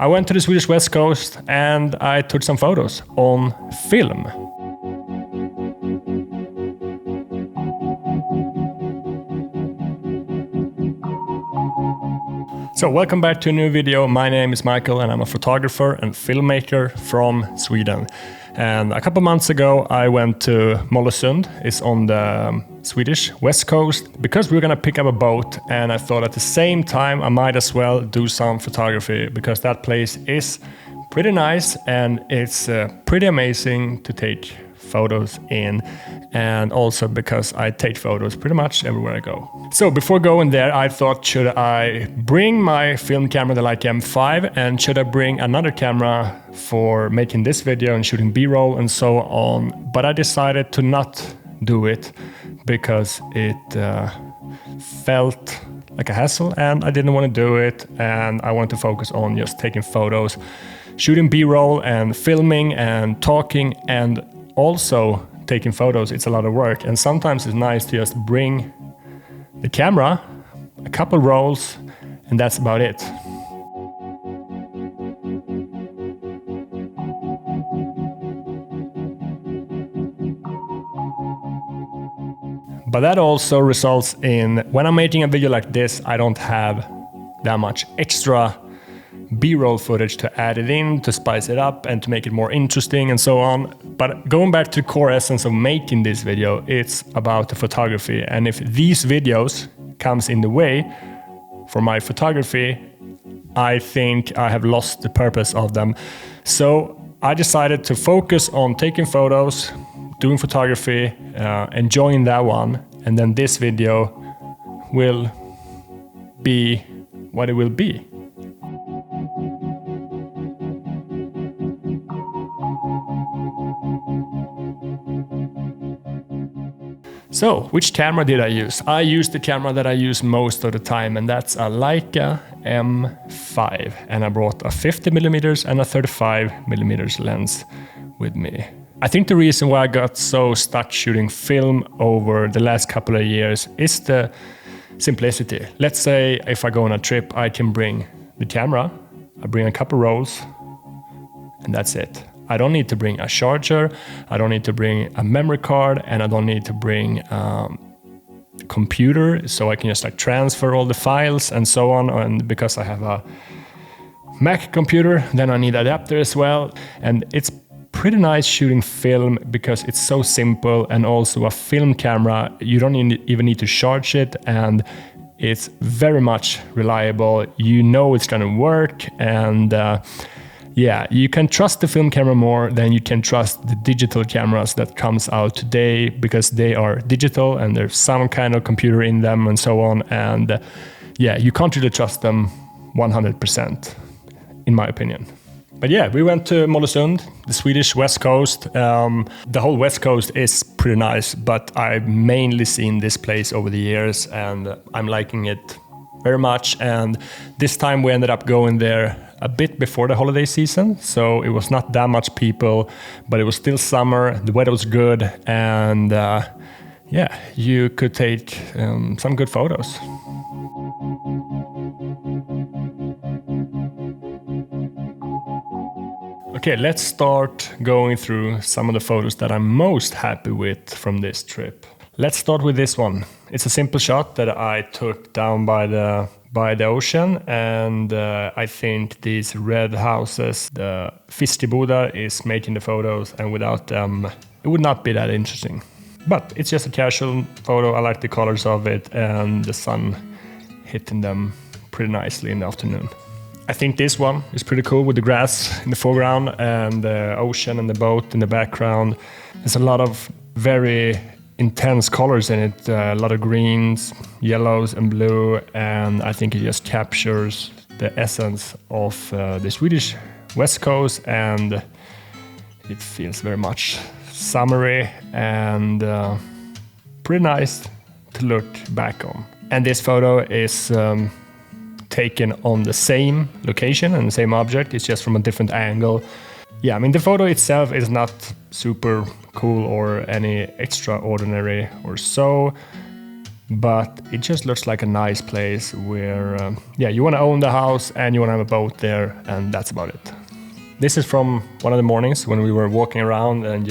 I went to the Swedish Westcoast and I took some photos on film. So welcome back to a new video. My name is Michael and I'm a photographer and filmmaker from Sweden. And a couple months ago I went to Mollösund. It's on the Swedish west coast because we were gonna pick up a boat, and I thought at the same time I might as well do some photography because that place is pretty nice and it's pretty amazing to take photos in, and also because I take photos pretty much everywhere I go. So before going there I thought, should I bring my film camera, the Leica M5, and should I bring another camera for making this video and shooting B-roll and so on, but I decided to not do it because it felt like a hassle and I didn't want to do it, and I wanted to focus on just taking photos, shooting B-roll and filming and talking and also taking photos. It's a lot of work, and sometimes it's nice to just bring the camera, a couple rolls, and that's about it. But that also results in, when I'm making a video like this, I don't have that much extra B-roll footage to add it in, to spice it up and to make it more interesting and so on. But going back to the core essence of making this video, it's about the photography. And if these videos comes in the way for my photography, I think I have lost the purpose of them. So I decided to focus on taking photos, doing photography, enjoying that one, and then this video will be what it will be. So, which camera did I use? I used the camera that I use most of the time, and that's a Leica M5. And I brought a 50mm and a 35mm lens with me. I think the reason why I got so stuck shooting film over the last couple of years is the simplicity. Let's say if I go on a trip, I can bring the camera, I bring a couple rolls, and that's it. I don't need to bring a charger, I don't need to bring a memory card, and I don't need to bring a computer, so I can just transfer all the files and so on. And because I have a Mac computer, then I need an adapter as well. And it's pretty nice shooting film because it's so simple, and also a film camera, you don't even need to charge it, and it's very much reliable. You know it's gonna work, and yeah, you can trust the film camera more than you can trust the digital cameras that comes out today, because they are digital and there's some kind of computer in them and so on. And yeah, you can't really trust them 100%, in my opinion. But yeah, we went to Mollösund, the Swedish west coast. The whole west coast is pretty nice, but I've mainly seen this place over the years and I'm liking it very much. And this time we ended up going there a bit before the holiday season, so it was not that much people, but it was still summer, the weather was good, and yeah, you could take some good photos. Okay, let's start going through some of the photos that I'm most happy with from this trip. Let's start with this one. It's a simple shot that I took down by the ocean, and I think these red houses, the fiskebodar, is making the photos, and without them it would not be that interesting. But it's just a casual photo. I like the colors of it and the sun hitting them pretty nicely in the afternoon. I think this one is pretty cool with the grass in the foreground and the ocean and the boat in the background. There's a lot of very intense colors in it, a lot of greens, yellows and blue, and I think it just captures the essence of the Swedish west coast, and it feels very much summery and pretty nice to look back on. And this photo is taken on the same location and the same object, it's just from a different angle. Yeah, I mean, the photo itself is not super cool or any extraordinary or so, but it just looks like a nice place where, you want to own the house and you want to have a boat there, and that's about it. This is from one of the mornings when we were walking around and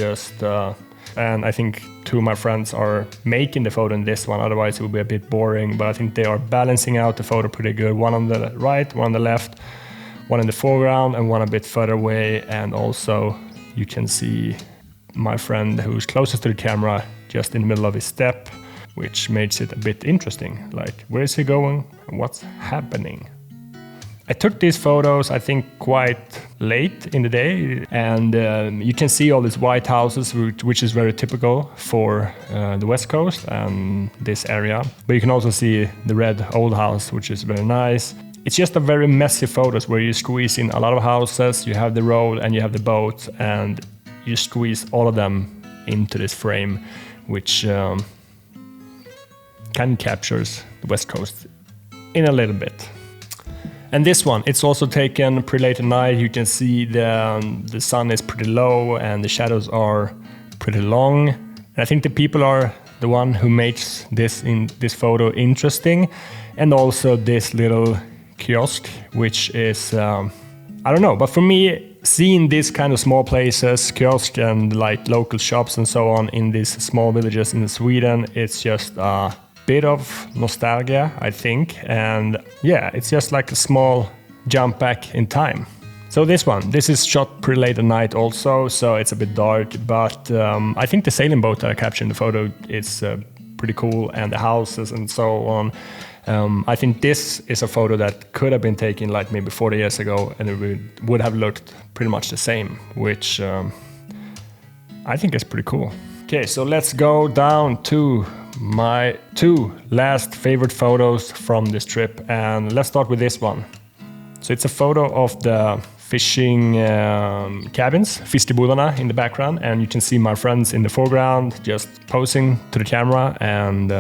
and I think two of my friends are making the photo in this one, otherwise it would be a bit boring, but I think they are balancing out the photo pretty good. One on the right, one on the left, one in the foreground and one a bit further away, and also you can see my friend who's closest to the camera just in the middle of his step, which makes it a bit interesting, like where is he going and what's happening. I took these photos, I think, quite late in the day, and you can see all these white houses, which is very typical for the West Coast and this area. But you can also see the red old house, which is very nice. It's just a very messy photos where you squeeze in a lot of houses, you have the road and you have the boat, and you squeeze all of them into this frame, which kind of captures the West Coast in a little bit. And this one, it's also taken pretty late at night. You can see the sun is pretty low and the shadows are pretty long. And I think the people are the one who makes this photo interesting. And also this little kiosk, which is, I don't know, but for me, seeing these kind of small places, kiosk and like local shops and so on in these small villages in Sweden, it's just bit of nostalgia, I think, and yeah, it's just like a small jump back in time. So this is shot pretty late at night also, so it's a bit dark, but I think the sailing boat that I captured in the photo is pretty cool, and the houses and so on. I think this is a photo that could have been taken like maybe 40 years ago, and it would have looked pretty much the same, which I think is pretty cool. Okay, so let's go down to my two last favorite photos from this trip, and let's start with this one. So it's a photo of the fishing cabins, fiskebodarna in the background, and you can see my friends in the foreground just posing to the camera and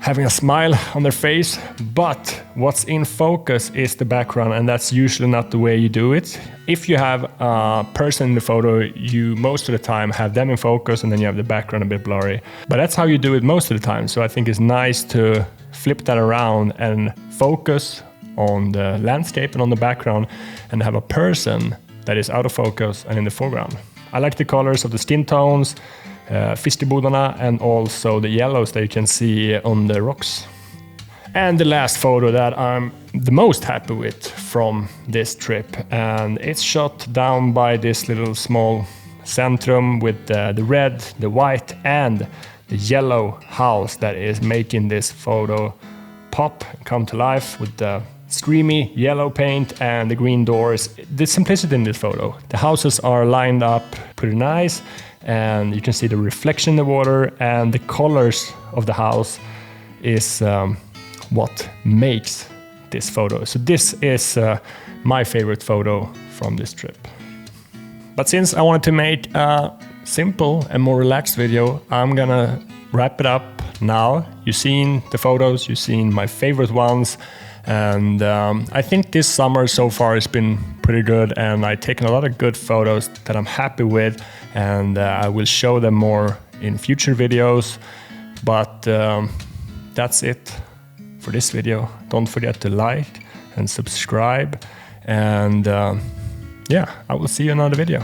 having a smile on their face. But what's in focus is the background, and that's usually not the way you do it. If you have a person in the photo, you most of the time have them in focus and then you have the background a bit blurry. But that's how you do it most of the time. So I think it's nice to flip that around and focus on the landscape and on the background and have a person that is out of focus and in the foreground. I like the colors of the skin tones, fiskebodarna, and also the yellows that you can see on the rocks. And the last photo that I'm the most happy with from this trip, and it's shot down by this little small centrum with the red, the white and the yellow house that is making this photo pop and come to life with the screamy yellow paint and the green doors. The simplicity in this photo. The houses are lined up pretty nice, and you can see the reflection in the water, and the colors of the house is what makes this photo. So this is my favorite photo from this trip. But since I wanted to make a simple and more relaxed video, I'm gonna wrap it up now. You've seen the photos, you've seen my favorite ones, and I think this summer so far has been pretty good, and I've taken a lot of good photos that I'm happy with, and I will show them more in future videos. But that's it for this video. Don't forget to like and subscribe, and yeah, I will see you in another video.